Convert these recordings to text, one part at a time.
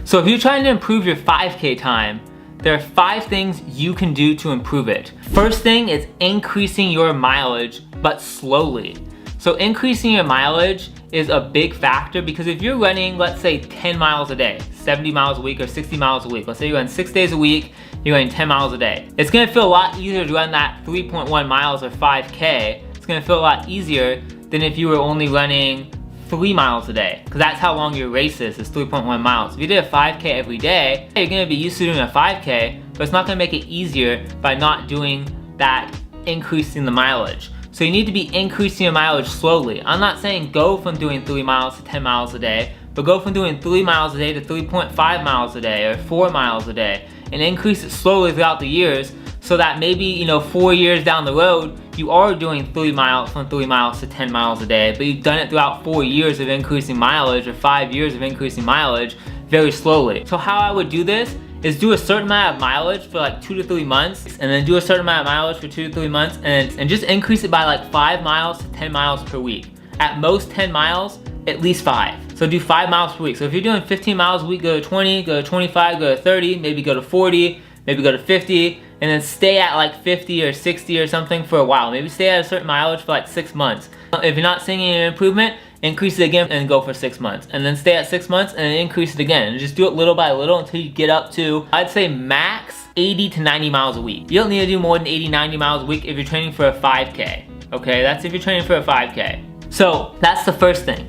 So if you're trying to improve your 5K time, there are 5 things you can do to improve it. First thing is increasing your mileage, but slowly. So increasing your mileage is a big factor because if you're running, let's say 10 miles a day, 70 miles a week or 60 miles a week, let's say you're running 6 days a week, you're running 10 miles a day. It's gonna feel a lot easier to run that 3.1 miles or 5K. It's gonna feel a lot easier than if you were only running 3 miles a day, because that's how long your race is 3.1 miles. If you did a 5K every day, you're gonna be used to doing a 5K, but it's not gonna make it easier by not doing that increasing the mileage. So you need to be increasing your mileage slowly. I'm not saying go from doing 3 miles to 10 miles a day, but go from doing 3 miles a day to 3.5 miles a day or 4 miles a day, and increase it slowly throughout the years so that maybe, 4 years down the road, you are doing 3 miles from 3 miles to 10 miles a day, but you've done it throughout 4 years of increasing mileage or 5 years of increasing mileage very slowly. So how I would do this is do a certain amount of mileage for like 2 to 3 months, and then do a certain amount of mileage for 2 to 3 months, and just increase it by like 5 miles to 10 miles per week. At most 10 miles, at least 5. So do 5 miles per week. So if you're doing 15 miles a week, go to 20, go to 25, go to 30, maybe go to 40, maybe go to 50, and then stay at like 50 or 60 or something for a while. Maybe stay at a certain mileage for like 6 months. If you're not seeing any improvement, increase it again and go for 6 months. And then stay at 6 months and then increase it again. And just do it little by little until you get up to, I'd say max 80 to 90 miles a week. You don't need to do more than 80, 90 miles a week if you're training for a 5K. Okay, that's if you're training for a 5K. So that's the first thing.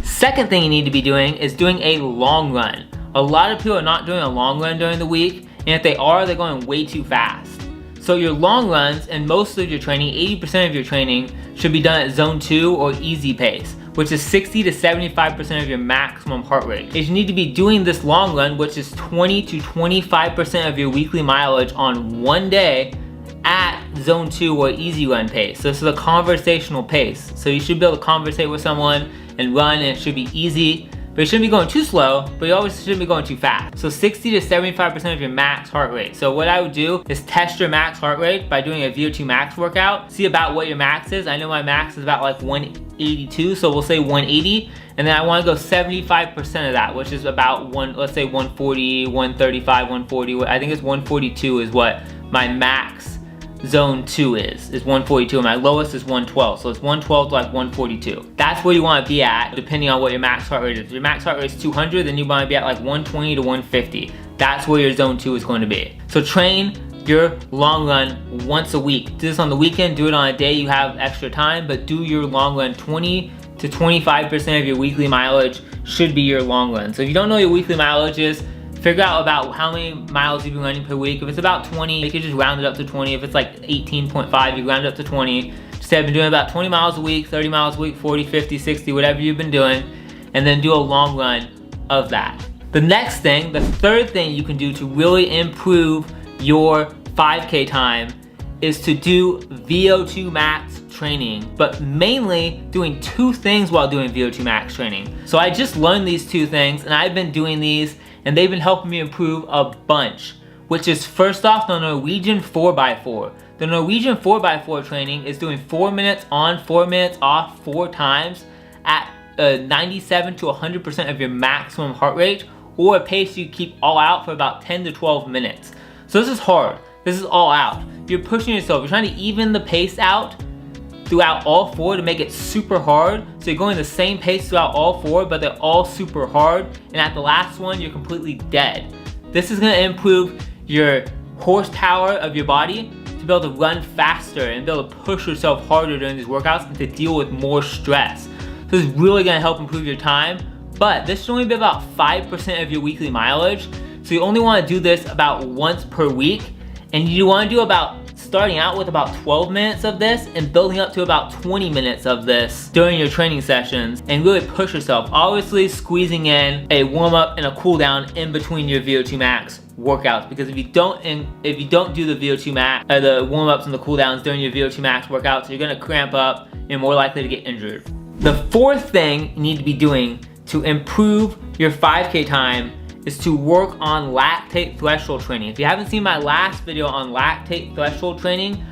Second thing you need to be doing is doing a long run. A lot of people are not doing a long run during the week, and if they are, they're going way too fast. So your long runs and most of your training, 80% of your training, should be done at zone 2 or easy pace, which is 60 to 75% of your maximum heart rate. You need to be doing this long run, which is 20 to 25% of your weekly mileage on one day at zone 2 or easy run pace. So this is a conversational pace. So you should be able to conversate with someone and run, and it should be easy. But you shouldn't be going too slow, but you always shouldn't be going too fast. So 60 to 75% of your max heart rate. So what I would do is test your max heart rate by doing a VO2 max workout. See about what your max is. I know my max is about like 182, so we'll say 180. And then I wanna go 75% of that, which is about let's say 140, 135, 140. I think it's 142 is what my max zone 2 is 142, and my lowest is 112. So it's 112 to like 142. That's where you want to be at depending on what your max heart rate is. If your max heart rate is 200, then you want to be at like 120 to 150. That's where your zone 2 is going to be. So train your long run once a week. Do this on the weekend, do it on a day you have extra time, but do your long run. 20 to 25% of your weekly mileage should be your long run. So if you don't know what your weekly mileage is, figure out about how many miles you've been running per week. If it's about 20, you can just round it up to 20. If it's like 18.5, you round it up to 20. Just have been doing about 20 miles a week, 30 miles a week, 40, 50, 60, whatever you've been doing, and then do a long run of that. The next thing, the third thing you can do to really improve your 5K time is to do VO2 max training, but mainly doing 2 things while doing VO2 max training. So I just learned these 2 things, and I've been doing these, and they've been helping me improve a bunch, which is first off the Norwegian 4x4. The Norwegian 4x4 training is doing 4 minutes on, 4 minutes off 4 times at 97 to 100% of your maximum heart rate, or a pace you keep all out for about 10 to 12 minutes. So this is hard. This is all out. You're pushing yourself. You're trying to even the pace out throughout all 4 to make it super hard. So you're going the same pace throughout all 4, but they're all super hard. And at the last one, you're completely dead. This is gonna improve your horsepower of your body to be able to run faster and be able to push yourself harder during these workouts and to deal with more stress. So this is really gonna help improve your time, but this should only be about 5% of your weekly mileage. So you only wanna do this about once per week, and you wanna do starting out with about 12 minutes of this and building up to about 20 minutes of this during your training sessions, and really push yourself. Obviously squeezing in a warm-up and a cool-down in between your VO2 max workouts, because if you don't do the VO2 max, the warm-ups and the cool-downs during your VO2 max workouts, you're gonna cramp up and you're more likely to get injured. The fourth thing you need to be doing to improve your 5K time is to work on lactate threshold training. If you haven't seen my last video on lactate threshold training,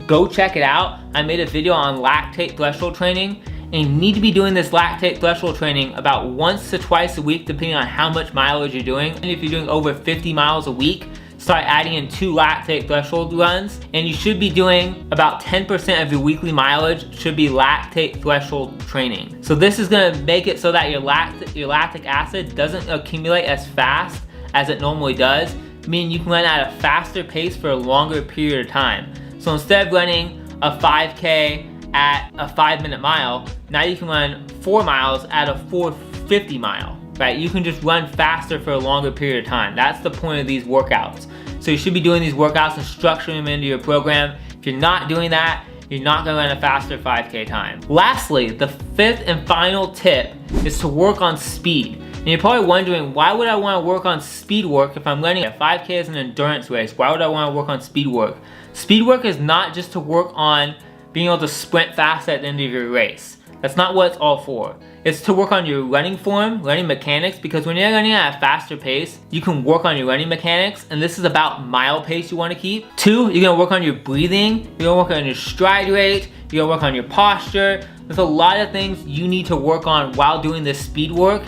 go check it out. I made a video on lactate threshold training, and you need to be doing this lactate threshold training about once to twice a week depending on how much mileage you're doing. And if you're doing over 50 miles a week, start adding in 2 lactate threshold runs, and you should be doing about 10% of your weekly mileage should be lactate threshold training. So this is gonna make it so that your lactic acid doesn't accumulate as fast as it normally does, meaning you can run at a faster pace for a longer period of time. So instead of running a 5K at a 5-minute mile, now you can run 4 miles at a 4:50 mile, right? You can just run faster for a longer period of time. That's the point of these workouts. So you should be doing these workouts and structuring them into your program. If you're not doing that, you're not gonna run a faster 5K time. Lastly, the 5th and final tip is to work on speed. And you're probably wondering, why would I wanna work on speed work if I'm running a 5K as an endurance race? Why would I wanna work on speed work? Speed work is not just to work on being able to sprint fast at the end of your race. That's not what it's all for. It's to work on your running form, running mechanics, because when you're running at a faster pace, you can work on your running mechanics, and this is about mile pace you wanna keep. 2, you're gonna work on your breathing, you're gonna work on your stride rate, you're gonna work on your posture. There's a lot of things you need to work on while doing this speed work,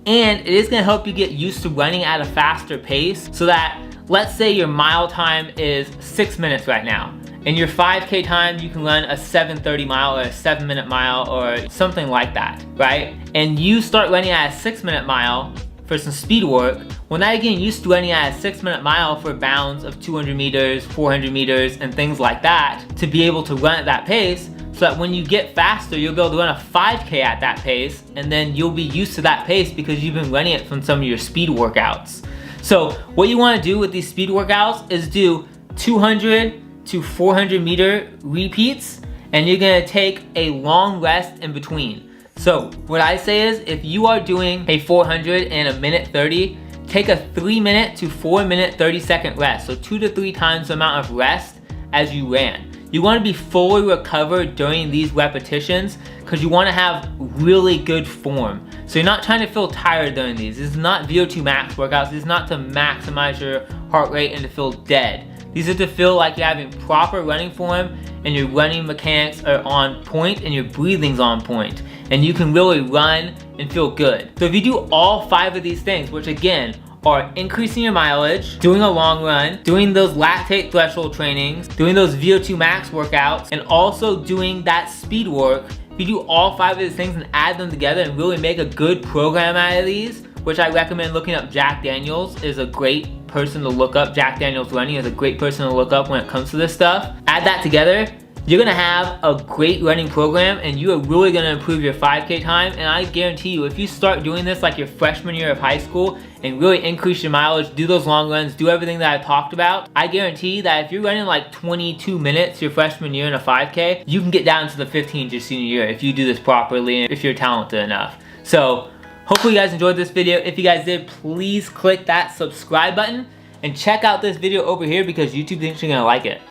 and it is gonna help you get used to running at a faster pace so that, let's say your mile time is 6 minutes right now. In your 5K time, you can run a 7:30 mile or a 7-minute mile or something like that, right? And you start running at a 6-minute mile for some speed work. Well, now you're getting used to running at a 6-minute mile for bounds of 200 meters, 400 meters, and things like that to be able to run at that pace, so that when you get faster, you'll be able to run a 5K at that pace, and then you'll be used to that pace because you've been running it from some of your speed workouts. So what you wanna do with these speed workouts is do 200 to 400 meter repeats, and you're gonna take a long rest in between. So what I say is, if you are doing a 400 in 1:30, take a 3-minute to 4-minute 30-second rest. So 2 to 3 times the amount of rest as you ran. You wanna be fully recovered during these repetitions because you wanna have really good form. So you're not trying to feel tired during these. This is not VO2 max workouts. This is not to maximize your heart rate and to feel dead. These are to feel like you're having proper running form and your running mechanics are on point and your breathing's on point. And you can really run and feel good. So if you do all 5 of these things, which again are increasing your mileage, doing a long run, doing those lactate threshold trainings, doing those VO2 max workouts, and also doing that speed work, if you do all 5 of these things and add them together and really make a good program out of these, which I recommend looking up. Jack Daniels is a great person to look up. Jack Daniels Running is a great person to look up when it comes to this stuff. Add that together, you're gonna have a great running program and you are really gonna improve your 5K time. And I guarantee you, if you start doing this like your freshman year of high school and really increase your mileage, do those long runs, do everything that I talked about, I guarantee that if you're running like 22 minutes your freshman year in a 5K, you can get down to the 15s your senior year if you do this properly and if you're talented enough. So hopefully you guys enjoyed this video. If you guys did, please click that subscribe button and check out this video over here because YouTube thinks you're gonna like it.